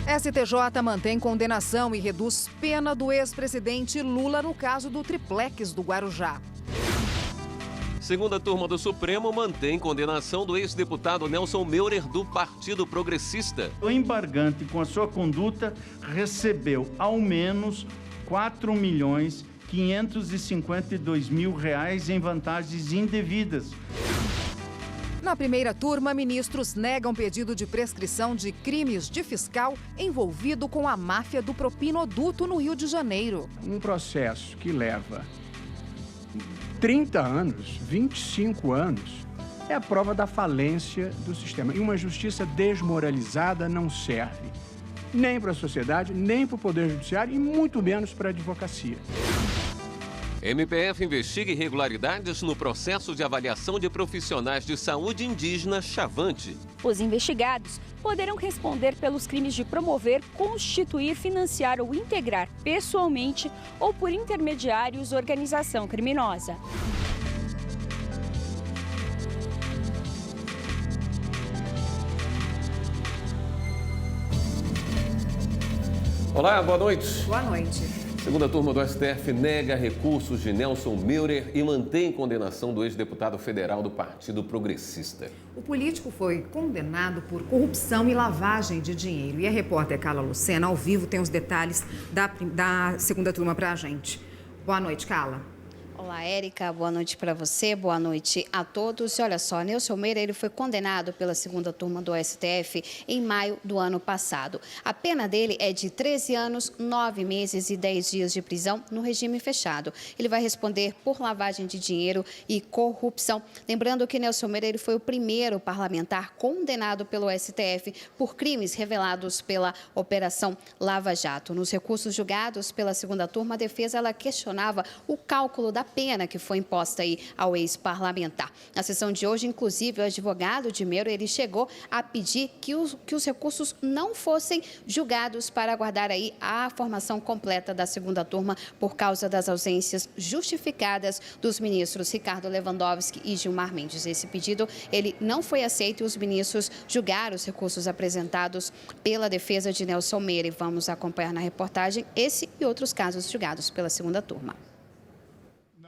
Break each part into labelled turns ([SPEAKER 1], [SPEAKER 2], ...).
[SPEAKER 1] STJ mantém condenação e reduz pena do ex-presidente Lula no caso do triplex do Guarujá.
[SPEAKER 2] Segunda turma do Supremo mantém condenação do ex-deputado Nelson Meurer do Partido Progressista.
[SPEAKER 3] O embargante, com a sua conduta, recebeu ao menos R$4.552.000 em vantagens indevidas.
[SPEAKER 1] Na primeira turma, ministros negam pedido de prescrição de crimes de fiscal envolvido com a máfia do propinoduto no Rio de Janeiro.
[SPEAKER 4] Um processo que leva 30 anos, 25 anos, é a prova da falência do sistema. E uma justiça desmoralizada não serve nem para a sociedade, nem para o Poder Judiciário e muito menos para a advocacia.
[SPEAKER 2] MPF investiga irregularidades no processo de avaliação de profissionais de saúde indígena Chavante.
[SPEAKER 5] Os investigados poderão responder pelos crimes de promover, constituir, financiar ou integrar pessoalmente ou por intermediários organização criminosa.
[SPEAKER 2] Olá, boa noite.
[SPEAKER 1] Boa noite.
[SPEAKER 2] Segunda turma do STF nega recursos de Nelson Meurer e mantém condenação do ex-deputado federal do Partido Progressista.
[SPEAKER 1] O político foi condenado por corrupção e lavagem de dinheiro. E a repórter Carla Lucena, ao vivo, tem os detalhes da segunda turma para a gente. Boa noite, Carla.
[SPEAKER 6] Olá, Érica. Boa noite para você, boa noite a todos. E olha só, Nelson Meurer ele foi condenado pela segunda turma do STF em maio do ano passado. A pena dele é de 13 anos, 9 meses e 10 dias de prisão no regime fechado. Ele vai responder por lavagem de dinheiro e corrupção. Lembrando que Nelson Meurer ele foi o primeiro parlamentar condenado pelo STF por crimes revelados pela Operação Lava Jato. Nos recursos julgados pela segunda turma, a defesa ela questionava o cálculo da pena que foi imposta aí ao ex-parlamentar. Na sessão de hoje, inclusive, o advogado de Meurer ele chegou a pedir que os recursos não fossem julgados para aguardar aí a formação completa da segunda turma por causa das ausências justificadas dos ministros Ricardo Lewandowski e Gilmar Mendes. Esse pedido ele não foi aceito e os ministros julgaram os recursos apresentados pela defesa de Nelson Meurer. Vamos acompanhar na reportagem esse e outros casos julgados pela segunda turma.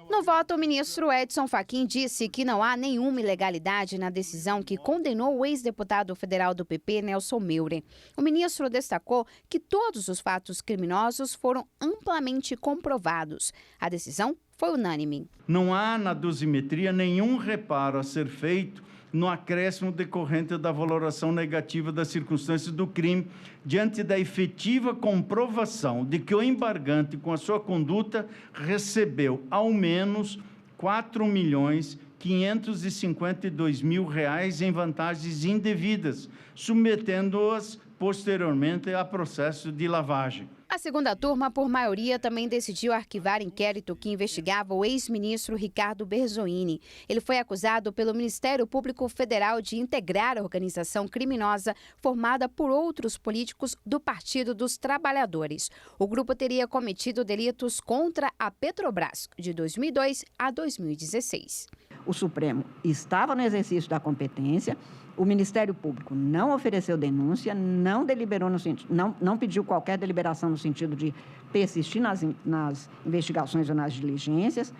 [SPEAKER 6] No voto, o ministro Edson Fachin disse que não há nenhuma ilegalidade na decisão que condenou o ex-deputado federal do PP, Nelson Meurer. O ministro destacou que todos os fatos criminosos foram amplamente comprovados. A decisão foi unânime.
[SPEAKER 3] Não há na dosimetria nenhum reparo a ser feito no acréscimo decorrente da valoração negativa das circunstâncias do crime, diante da efetiva comprovação de que o embargante, com a sua conduta, recebeu ao menos R$4.552.000 em vantagens indevidas, submetendo-as posteriormente a processo de lavagem.
[SPEAKER 6] A segunda turma, por maioria, também decidiu arquivar inquérito que investigava o ex-ministro Ricardo Berzoini. Ele foi acusado pelo Ministério Público Federal de integrar a organização criminosa formada por outros políticos do Partido dos Trabalhadores. O grupo teria cometido delitos contra a Petrobras de 2002 a 2016.
[SPEAKER 7] O Supremo estava no exercício da competência. O Ministério Público não ofereceu denúncia, não deliberou no sentido, não pediu qualquer deliberação no sentido de persistir nas investigações ou nas diligências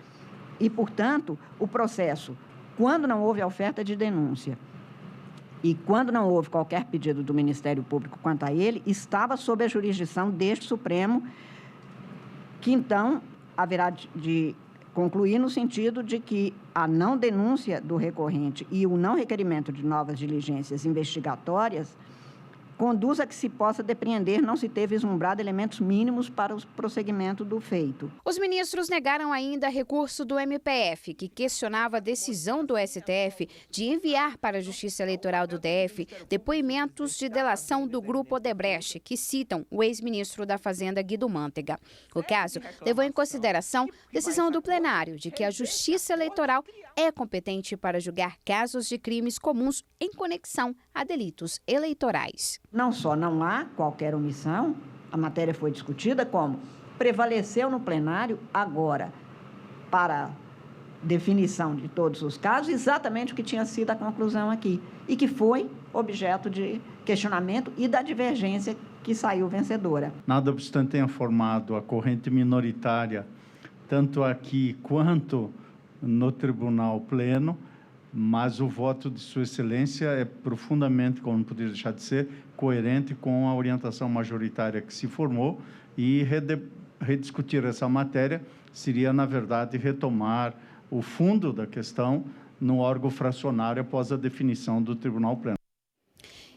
[SPEAKER 7] e, portanto, o processo, quando não houve a oferta de denúncia e quando não houve qualquer pedido do Ministério Público quanto a ele, estava sob a jurisdição deste Supremo, que então haverá de concluir no sentido de que a não denúncia do recorrente e o não requerimento de novas diligências investigatórias conduz a que se possa depreender não se ter vislumbrado elementos mínimos para o prosseguimento do feito.
[SPEAKER 6] Os ministros negaram ainda recurso do MPF, que questionava a decisão do STF de enviar para a Justiça Eleitoral do DF depoimentos de delação do Grupo Odebrecht, que citam o ex-ministro da Fazenda, Guido Mantega. O caso levou em consideração decisão do plenário de que a Justiça Eleitoral é competente para julgar casos de crimes comuns em conexão a delitos eleitorais.
[SPEAKER 7] Não só não há qualquer omissão, a matéria foi discutida, como prevaleceu no plenário agora para definição de todos os casos, exatamente o que tinha sido a conclusão aqui, e que foi objeto de questionamento e da divergência que saiu vencedora.
[SPEAKER 3] Nada obstante tenha formado a corrente minoritária, tanto aqui quanto no Tribunal Pleno, mas o voto de Sua Excelência é profundamente, como não poderia deixar de ser, coerente com a orientação majoritária que se formou, e rediscutir essa matéria seria, na verdade, retomar o fundo da questão no órgão fracionário após a definição do Tribunal Pleno.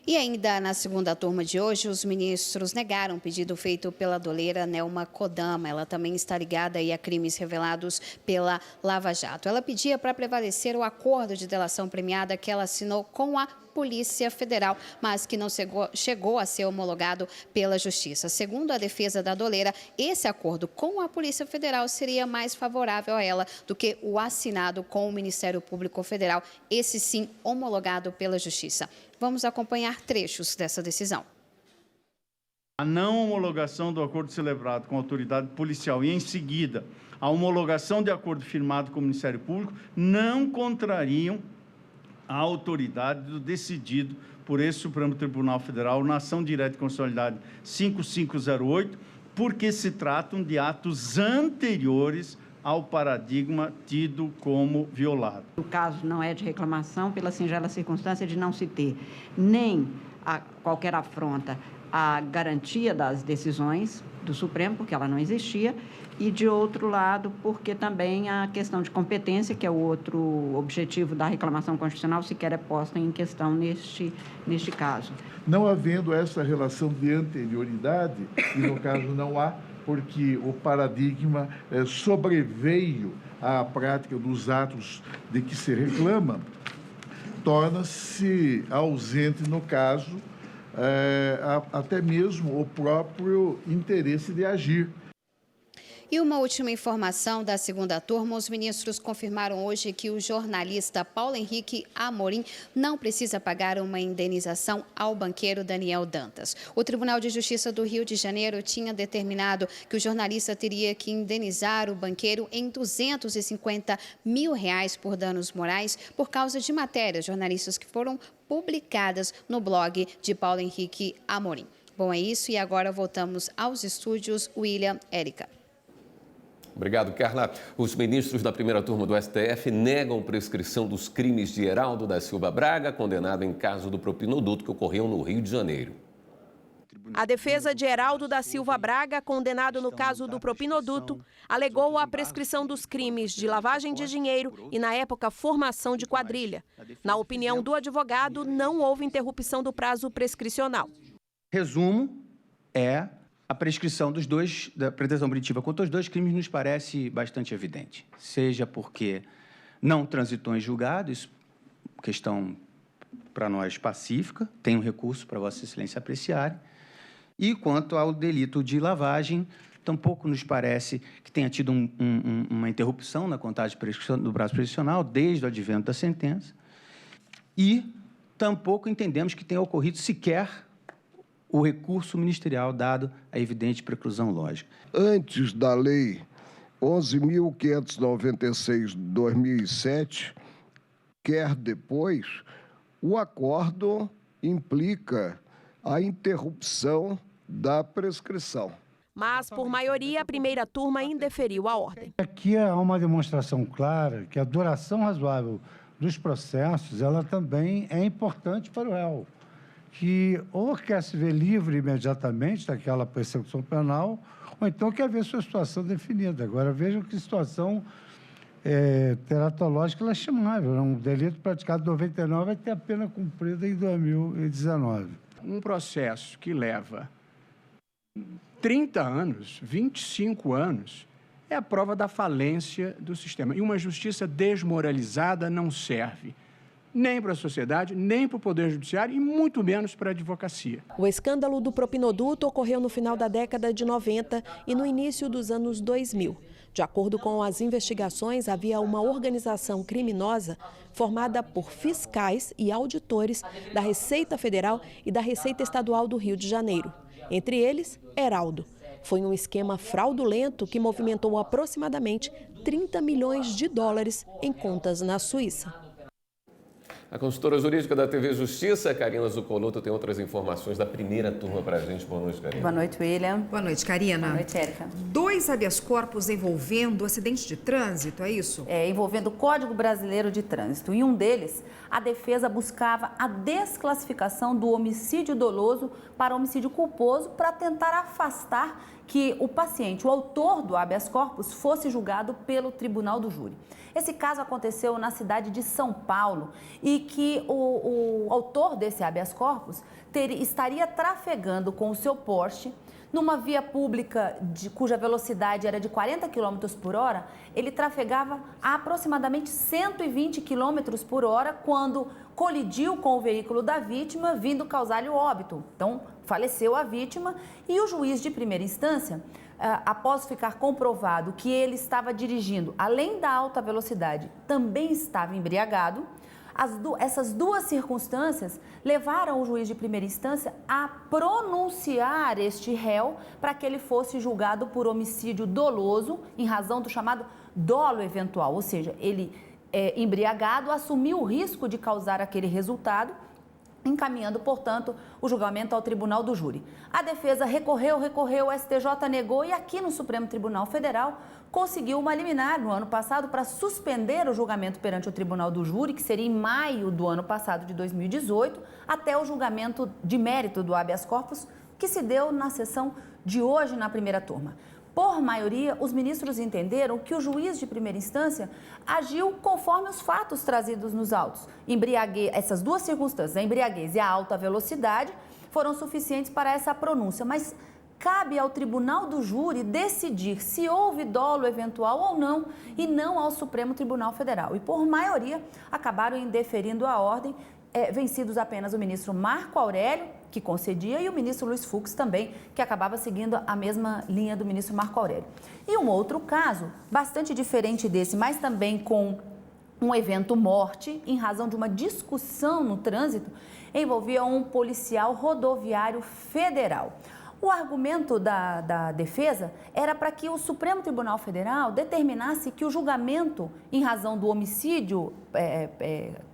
[SPEAKER 6] E ainda na segunda turma de hoje, os ministros negaram o pedido feito pela doleira Nelma Kodama. Ela também está ligada aí a crimes revelados pela Lava Jato. Ela pedia para prevalecer o acordo de delação premiada que ela assinou com a Polícia Federal, mas que não chegou a ser homologado pela Justiça. Segundo a defesa da doleira, esse acordo com a Polícia Federal seria mais favorável a ela do que o assinado com o Ministério Público Federal, esse sim homologado pela Justiça. Vamos acompanhar trechos dessa decisão.
[SPEAKER 3] A não homologação do acordo celebrado com a autoridade policial e, em seguida, a homologação de acordo firmado com o Ministério Público não contrariam a autoridade do decidido por esse Supremo Tribunal Federal na ação direta de constitucionalidade 5508, porque se tratam de atos anteriores ao paradigma tido como violado.
[SPEAKER 7] O caso não é de reclamação pela singela circunstância de não se ter nem qualquer afronta à garantia das decisões do Supremo, porque ela não existia, e, de outro lado, porque também a questão de competência, que é o outro objetivo da reclamação constitucional, sequer é posta em questão neste caso.
[SPEAKER 8] Não havendo essa relação de anterioridade, e no caso não há, porque o paradigma sobreveio à prática dos atos de que se reclama, torna-se ausente, no caso, até mesmo o próprio interesse de agir.
[SPEAKER 6] E uma última informação da segunda turma, os ministros confirmaram hoje que o jornalista Paulo Henrique Amorim não precisa pagar uma indenização ao banqueiro Daniel Dantas. O Tribunal de Justiça do Rio de Janeiro tinha determinado que o jornalista teria que indenizar o banqueiro em R$250 mil por danos morais por causa de matérias jornalistas que foram publicadas no blog de Paulo Henrique Amorim. Bom, é isso, e agora voltamos aos estúdios William, Érica.
[SPEAKER 2] Obrigado, Carla. Os ministros da primeira turma do STF negam prescrição dos crimes de Heraldo da Silva Braga, condenado em caso do propinoduto que ocorreu no Rio de Janeiro.
[SPEAKER 9] A defesa de Heraldo da Silva Braga, condenado no caso do propinoduto, alegou a prescrição dos crimes de lavagem de dinheiro e, na época, formação de quadrilha. Na opinião do advogado, não houve interrupção do prazo prescricional.
[SPEAKER 4] Resumo é a prescrição dos dois, da pretensão punitiva contra os dois crimes nos parece bastante evidente. Seja porque não transitou em julgado, isso é questão para nós pacífica, tem um recurso para Vossa Excelência apreciar. E quanto ao delito de lavagem, tampouco nos parece que tenha tido uma interrupção na contagem do prazo prescricional desde o advento da sentença. E tampouco entendemos que tenha ocorrido sequer o recurso ministerial dado a evidente preclusão lógica.
[SPEAKER 10] Antes da Lei 11.596 de 2007, quer depois, o acordo implica a interrupção da prescrição.
[SPEAKER 9] Mas, por maioria, a primeira turma indeferiu a ordem.
[SPEAKER 11] Aqui há uma demonstração clara que a duração razoável dos processos, ela também é importante para o réu, que ou quer se ver livre imediatamente daquela persecução penal, ou então quer ver sua situação definida. Agora, vejam que situação teratológica lastimável. Um delito praticado em 99 vai ter a pena cumprida em 2019.
[SPEAKER 4] Um processo que leva 30 anos, 25 anos, é a prova da falência do sistema. E uma justiça desmoralizada não serve nem para a sociedade, nem para o Poder Judiciário e muito menos para a advocacia.
[SPEAKER 9] O escândalo do propinoduto ocorreu no final da década de 90 e no início dos anos 2000. De acordo com as investigações, havia uma organização criminosa formada por fiscais e auditores da Receita Federal e da Receita Estadual do Rio de Janeiro. Entre eles, Heraldo. Foi um esquema fraudulento que movimentou aproximadamente 30 milhões de dólares em contas na Suíça.
[SPEAKER 2] A consultora jurídica da TV Justiça, Karina Zucoloto, tem outras informações da primeira turma para a gente. Boa noite, Karina.
[SPEAKER 12] Boa noite, William.
[SPEAKER 1] Boa noite, Karina.
[SPEAKER 12] Boa noite, Érica.
[SPEAKER 1] 2 habeas corpus envolvendo acidente de trânsito, é isso?
[SPEAKER 12] Envolvendo o Código Brasileiro de Trânsito. Em um deles, a defesa buscava a desclassificação do homicídio doloso para homicídio culposo para tentar afastar que o paciente, o autor do habeas corpus, fosse julgado pelo tribunal do júri. Esse caso aconteceu na cidade de São Paulo e que o autor desse habeas corpus estaria trafegando com o seu Porsche numa via pública cuja velocidade era de 40 km por hora. Ele trafegava a aproximadamente 120 km por hora quando colidiu com o veículo da vítima, vindo causar-lhe o óbito. Então, faleceu a vítima e o juiz de primeira instância, após ficar comprovado que ele estava dirigindo, além da alta velocidade, também estava embriagado. Essas duas circunstâncias levaram o juiz de primeira instância a pronunciar este réu para que ele fosse julgado por homicídio doloso em razão do chamado dolo eventual, ou seja, ele embriagado assumiu o risco de causar aquele resultado, encaminhando, portanto, o julgamento ao tribunal do júri. A defesa recorreu, o STJ negou e aqui no Supremo Tribunal Federal conseguiu uma liminar no ano passado para suspender o julgamento perante o tribunal do júri, que seria em maio do ano passado, de 2018, até o julgamento de mérito do habeas corpus, que se deu na sessão de hoje na primeira turma. Por maioria, os ministros entenderam que o juiz de primeira instância agiu conforme os fatos trazidos nos autos. Essas duas circunstâncias, a embriaguez e a alta velocidade, foram suficientes para essa pronúncia, mas cabe ao tribunal do júri decidir se houve dolo eventual ou não, e não ao Supremo Tribunal Federal. E por maioria, acabaram indeferindo a ordem, vencidos apenas o ministro Marco Aurélio, que concedia, e o ministro Luiz Fux também, que acabava seguindo a mesma linha do ministro Marco Aurélio. E um outro caso, bastante diferente desse, mas também com um evento morte, em razão de uma discussão no trânsito, envolvia um policial rodoviário federal. O argumento da defesa era para que o Supremo Tribunal Federal determinasse que o julgamento em razão do homicídio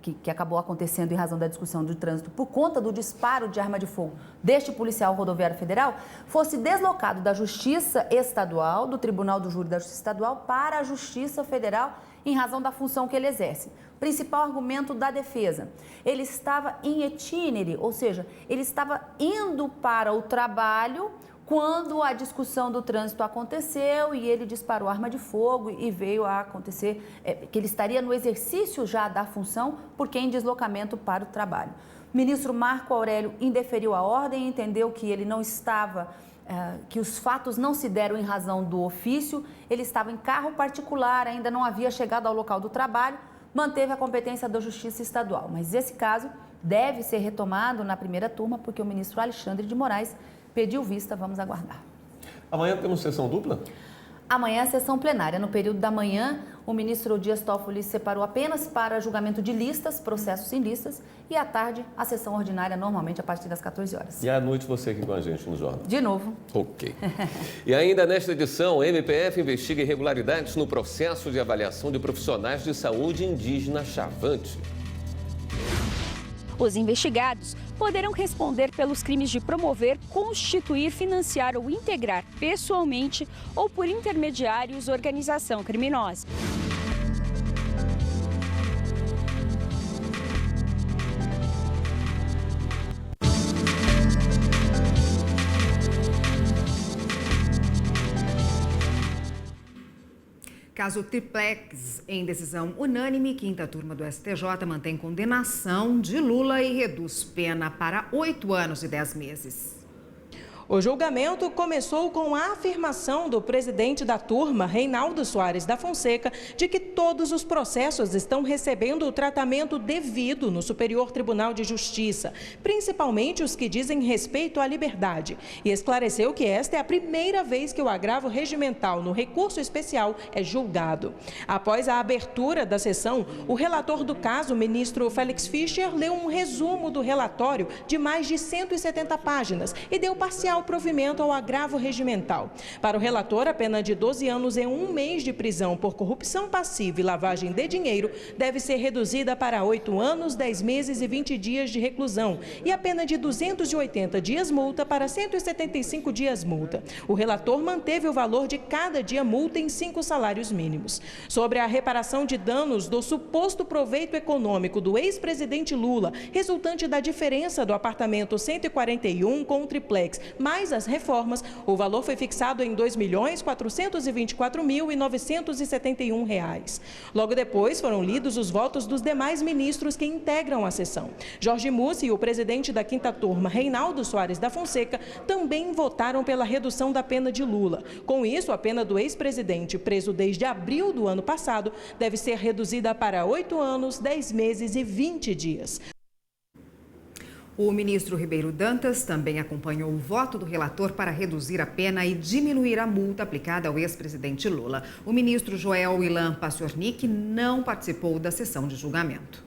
[SPEAKER 12] que acabou acontecendo em razão da discussão do trânsito por conta do disparo de arma de fogo deste policial rodoviário federal fosse deslocado da Justiça Estadual, do Tribunal do Júri da Justiça Estadual, para a Justiça Federal em razão da função que ele exerce. Principal argumento da defesa, ele estava em itinere, ou seja, ele estava indo para o trabalho quando a discussão do trânsito aconteceu e ele disparou arma de fogo e veio a acontecer que ele estaria no exercício já da função porque em deslocamento para o trabalho. O ministro Marco Aurélio indeferiu a ordem e entendeu que ele não estava, que os fatos não se deram em razão do ofício, ele estava em carro particular, ainda não havia chegado ao local do trabalho, manteve a competência da Justiça Estadual. Mas esse caso deve ser retomado na primeira turma, porque o ministro Alexandre de Moraes pediu vista, vamos aguardar.
[SPEAKER 2] Amanhã temos sessão dupla?
[SPEAKER 12] Amanhã é sessão plenária. No período da manhã, o ministro Dias Toffoli separou apenas para julgamento de listas, processos em listas, e à tarde a sessão ordinária, normalmente a partir das 14 horas.
[SPEAKER 2] E à noite você aqui com a gente no Jornal.
[SPEAKER 12] De novo.
[SPEAKER 2] Ok. E ainda nesta edição, a MPF investiga irregularidades no processo de avaliação de profissionais de saúde indígena Chavante.
[SPEAKER 5] Os investigados poderão responder pelos crimes de promover, constituir, financiar ou integrar pessoalmente ou por intermediários organização criminosa.
[SPEAKER 1] Caso Triplex, em decisão unânime, quinta turma do STJ mantém condenação de Lula e reduz pena para 8 anos e 10 meses.
[SPEAKER 13] O julgamento começou com a afirmação do presidente da turma, Reinaldo Soares da Fonseca, de que todos os processos estão recebendo o tratamento devido no Superior Tribunal de Justiça, principalmente os que dizem respeito à liberdade, e esclareceu que esta é a primeira vez que o agravo regimental no recurso especial é julgado. Após a abertura da sessão, o relator do caso, o ministro Félix Fischer, leu um resumo do relatório de mais de 170 páginas e deu parcial ao provimento ao agravo regimental. Para o relator, a pena de 12 anos e 1 mês de prisão por corrupção passiva e lavagem de dinheiro deve ser reduzida para 8 anos, 10 meses e 20 dias de reclusão e a pena de 280 dias multa para 175 dias multa. O relator manteve o valor de cada dia multa em 5 salários mínimos. Sobre a reparação de danos do suposto proveito econômico do ex-presidente Lula, resultante da diferença do apartamento 141 com o triplex, mais as reformas, o valor foi fixado em R$ 2.424.971. Logo depois, foram lidos os votos dos demais ministros que integram a sessão. Jorge Mussi e o presidente da 5ª Turma, Reinaldo Soares da Fonseca, também votaram pela redução da pena de Lula. Com isso, a pena do ex-presidente, preso desde abril do ano passado, deve ser reduzida para 8 anos, 10 meses e 20 dias.
[SPEAKER 1] O ministro Ribeiro Dantas também acompanhou o voto do relator para reduzir a pena e diminuir a multa aplicada ao ex-presidente Lula. O ministro Joel Ilan Paciornik não participou da sessão de julgamento.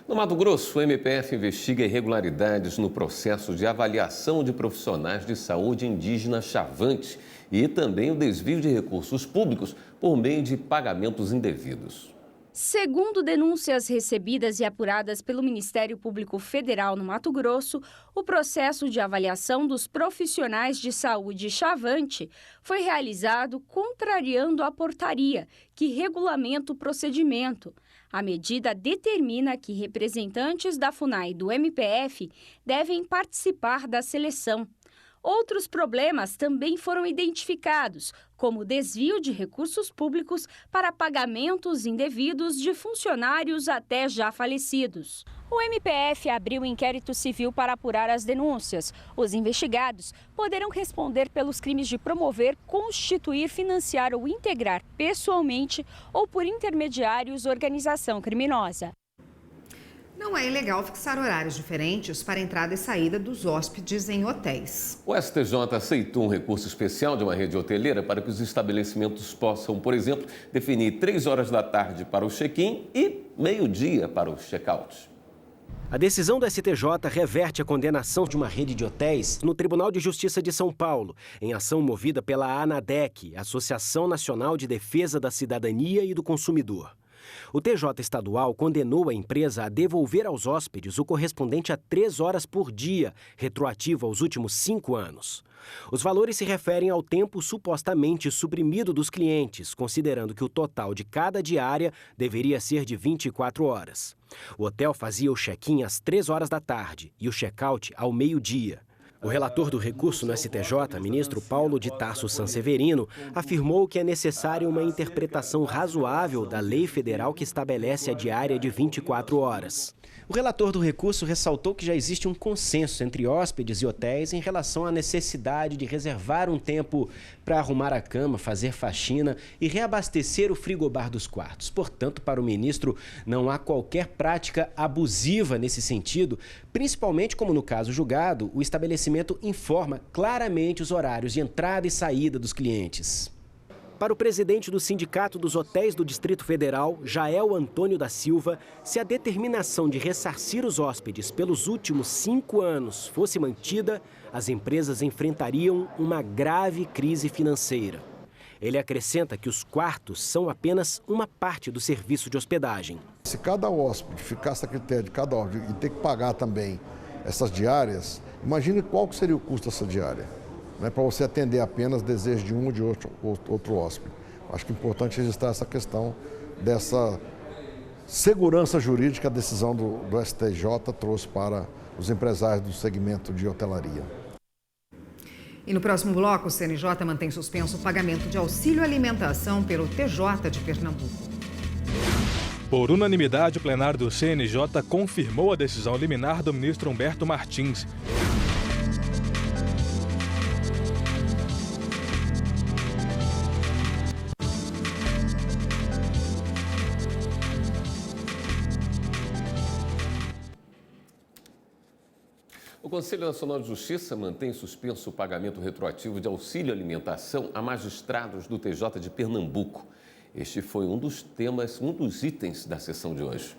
[SPEAKER 2] No Mato Grosso, o MPF investiga irregularidades no processo de avaliação de profissionais de saúde indígena Chavante e também o desvio de recursos públicos por meio de pagamentos indevidos.
[SPEAKER 5] Segundo denúncias recebidas e apuradas pelo Ministério Público Federal no Mato Grosso, o processo de avaliação dos profissionais de saúde Chavante foi realizado contrariando a portaria que regulamenta o procedimento. A medida determina que representantes da FUNAI e do MPF devem participar da seleção. Outros problemas também foram identificados, como desvio de recursos públicos para pagamentos indevidos de funcionários até já falecidos. O MPF abriu inquérito civil para apurar as denúncias. Os investigados poderão responder pelos crimes de promover, constituir, financiar ou integrar pessoalmente ou por intermediários organização criminosa.
[SPEAKER 1] Não é ilegal fixar horários diferentes para entrada e saída dos hóspedes em hotéis.
[SPEAKER 2] O STJ aceitou um recurso especial de uma rede hoteleira para que os estabelecimentos possam, por exemplo, definir 3 horas da tarde para o check-in e meio-dia para o check-out.
[SPEAKER 14] A decisão do STJ reverte a condenação de uma rede de hotéis no Tribunal de Justiça de São Paulo, em ação movida pela ANADEC, Associação Nacional de Defesa da Cidadania e do Consumidor. O TJ estadual condenou a empresa a devolver aos hóspedes o correspondente a 3 horas por dia, retroativo aos últimos 5 anos. Os valores se referem ao tempo supostamente suprimido dos clientes, considerando que o total de cada diária deveria ser de 24 horas. O hotel fazia o check-in às 3 horas da tarde e o check-out ao meio-dia. O relator do recurso no STJ, ministro Paulo de Tarso Sanseverino, afirmou que é necessária uma interpretação razoável da lei federal que estabelece a diária de 24 horas. O relator do recurso ressaltou que já existe um consenso entre hóspedes e hotéis em relação à necessidade de reservar um tempo para arrumar a cama, fazer faxina e reabastecer o frigobar dos quartos. Portanto, para o ministro, não há qualquer prática abusiva nesse sentido, principalmente como no caso julgado, o estabelecimento informa claramente os horários de entrada e saída dos clientes. Para o presidente do Sindicato dos Hotéis do Distrito Federal, Jael Antônio da Silva, se a determinação de ressarcir os hóspedes pelos últimos 5 anos fosse mantida, as empresas enfrentariam uma grave crise financeira. Ele acrescenta que os quartos são apenas uma parte do serviço de hospedagem.
[SPEAKER 15] Se cada hóspede ficasse a critério de cada hóspede e ter que pagar também essas diárias, imagine qual que seria o custo dessa diária. Não é para você atender apenas desejos de um ou de outro hóspede. Acho que é importante registrar essa questão dessa segurança jurídica que a decisão do STJ trouxe para os empresários do segmento de hotelaria.
[SPEAKER 1] E no próximo bloco, o CNJ mantém suspenso o pagamento de auxílio alimentação pelo TJ de Pernambuco.
[SPEAKER 16] Por unanimidade, o plenário do CNJ confirmou a decisão liminar do ministro Humberto Martins.
[SPEAKER 2] O Conselho Nacional de Justiça mantém suspenso o pagamento retroativo de auxílio alimentação a magistrados do TJ de Pernambuco. Este foi um dos itens da sessão de hoje.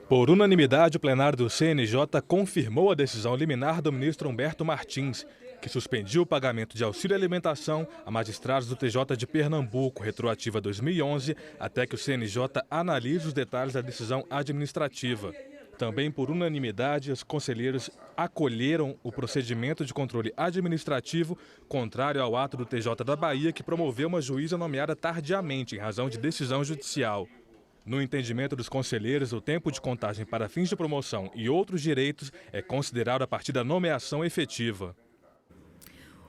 [SPEAKER 16] Por unanimidade, o plenário do CNJ confirmou a decisão liminar do ministro Humberto Martins, que suspendiu o pagamento de auxílio alimentação a magistrados do TJ de Pernambuco, retroativa a 2011, até que o CNJ analise os detalhes da decisão administrativa. Também por unanimidade, os conselheiros acolheram o procedimento de controle administrativo contrário ao ato do TJ da Bahia, que promoveu uma juíza nomeada tardiamente em razão de decisão judicial. No entendimento dos conselheiros, o tempo de contagem para fins de promoção e outros direitos é considerado a partir da nomeação efetiva.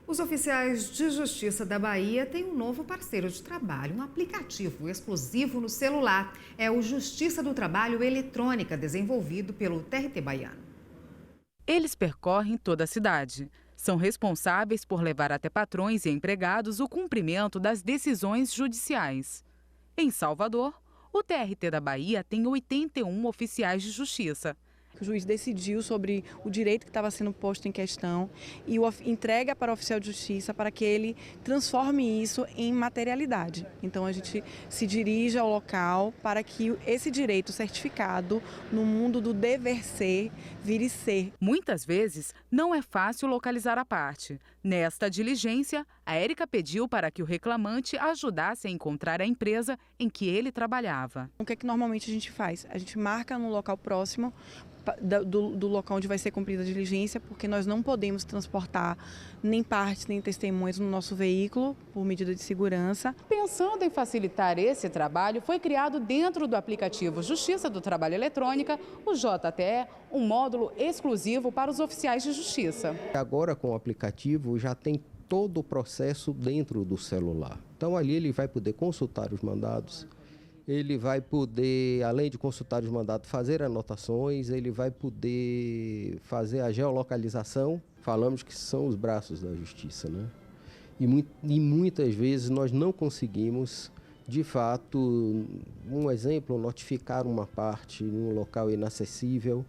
[SPEAKER 1] Os oficiais de justiça da Bahia têm um novo parceiro de trabalho, um aplicativo exclusivo no celular. É o Justiça do Trabalho Eletrônica, desenvolvido pelo TRT baiano.
[SPEAKER 17] Eles percorrem toda a cidade. São responsáveis por levar até patrões e empregados o cumprimento das decisões judiciais. Em Salvador, o TRT da Bahia tem 81 oficiais de justiça.
[SPEAKER 18] O juiz decidiu sobre o direito que estava sendo posto em questão e o entrega para o oficial de justiça para que ele transforme isso em materialidade. Então a gente se dirige ao local para que esse direito certificado no mundo do dever ser vire ser.
[SPEAKER 17] Muitas vezes não é fácil localizar a parte. Nesta diligência, a Érica pediu para que o reclamante ajudasse a encontrar a empresa em que ele trabalhava.
[SPEAKER 18] O que é que normalmente a gente faz? A gente marca no local próximo do local onde vai ser cumprida a diligência, porque nós não podemos transportar nem partes nem testemunhas no nosso veículo por medida de segurança.
[SPEAKER 17] Pensando em facilitar esse trabalho, foi criado dentro do aplicativo Justiça do Trabalho Eletrônica, o JTE, um módulo exclusivo para os oficiais de justiça.
[SPEAKER 19] Agora com o aplicativo já tem todo o processo dentro do celular. Então ali ele vai poder consultar os mandados, ele vai poder, além de consultar os mandados, fazer anotações, ele vai poder fazer a geolocalização. Falamos que são os braços da justiça, né? E muitas vezes nós não conseguimos, de fato, um exemplo, notificar uma parte em um local inacessível,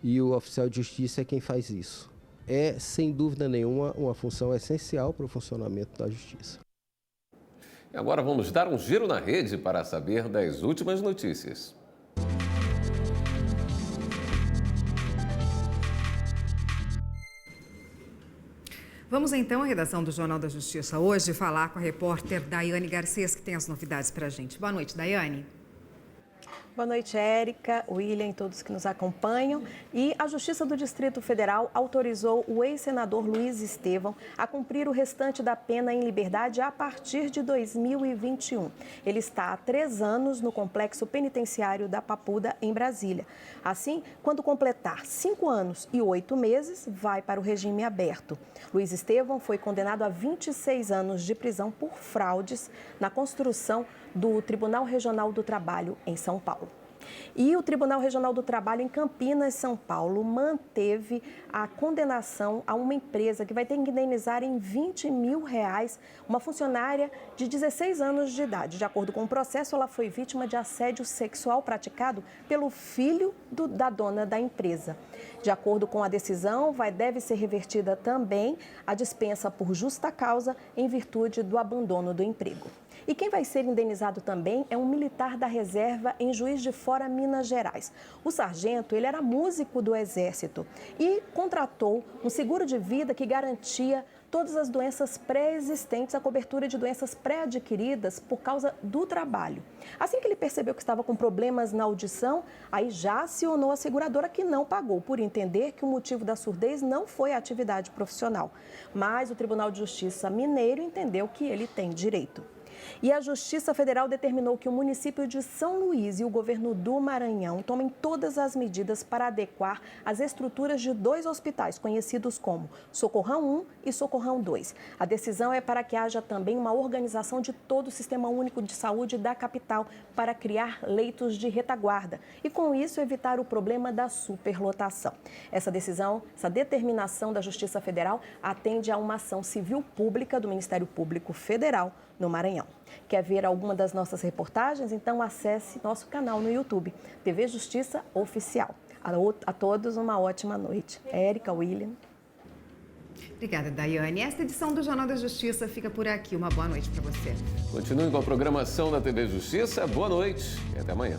[SPEAKER 19] e o oficial de justiça é quem faz isso. É, sem dúvida nenhuma, uma função essencial para o funcionamento da justiça.
[SPEAKER 2] E agora vamos dar um giro na rede para saber das últimas notícias.
[SPEAKER 1] Vamos então à redação do Jornal da Justiça hoje falar com a repórter Daiane Garcês, que tem as novidades para a gente. Boa noite, Daiane.
[SPEAKER 20] Boa noite, Érica, William e todos que nos acompanham. E a Justiça do Distrito Federal autorizou o ex-senador Luiz Estevão a cumprir o restante da pena em liberdade a partir de 2021. Ele está há 3 anos no complexo penitenciário da Papuda, em Brasília. Assim, quando completar 5 anos e 8 meses, vai para o regime aberto. Luiz Estevão foi condenado a 26 anos de prisão por fraudes na construção do Tribunal Regional do Trabalho em São Paulo. E o Tribunal Regional do Trabalho em Campinas, São Paulo, manteve a condenação a uma empresa que vai ter que indenizar em R$20 mil uma funcionária de 16 anos de idade. De acordo com o processo, ela foi vítima de assédio sexual praticado pelo filho da dona da empresa. De acordo com a decisão, deve ser revertida também a dispensa por justa causa em virtude do abandono do emprego. E quem vai ser indenizado também é um militar da reserva em Juiz de Fora, Minas Gerais. O sargento, ele era músico do Exército e contratou um seguro de vida que garantia todas as doenças pré-existentes, a cobertura de doenças pré-adquiridas por causa do trabalho. Assim que ele percebeu que estava com problemas na audição, aí já acionou a seguradora, que não pagou, por entender que o motivo da surdez não foi a atividade profissional. Mas o Tribunal de Justiça Mineiro entendeu que ele tem direito. E a Justiça Federal determinou que o município de São Luís e o governo do Maranhão tomem todas as medidas para adequar as estruturas de 2 hospitais conhecidos como Socorrão 1 e Socorrão 2. A decisão é para que haja também uma organização de todo o Sistema Único de Saúde da capital para criar leitos de retaguarda e, com isso, evitar o problema da superlotação. Essa determinação da Justiça Federal atende a uma ação civil pública do Ministério Público Federal no Maranhão. Quer ver alguma das nossas reportagens? Então acesse nosso canal no YouTube, TV Justiça Oficial. A todos uma ótima noite. Érica, William.
[SPEAKER 1] Obrigada, Daiane. Esta edição do Jornal da Justiça fica por aqui. Uma boa noite para você.
[SPEAKER 2] Continue com a programação da TV Justiça. Boa noite e até amanhã.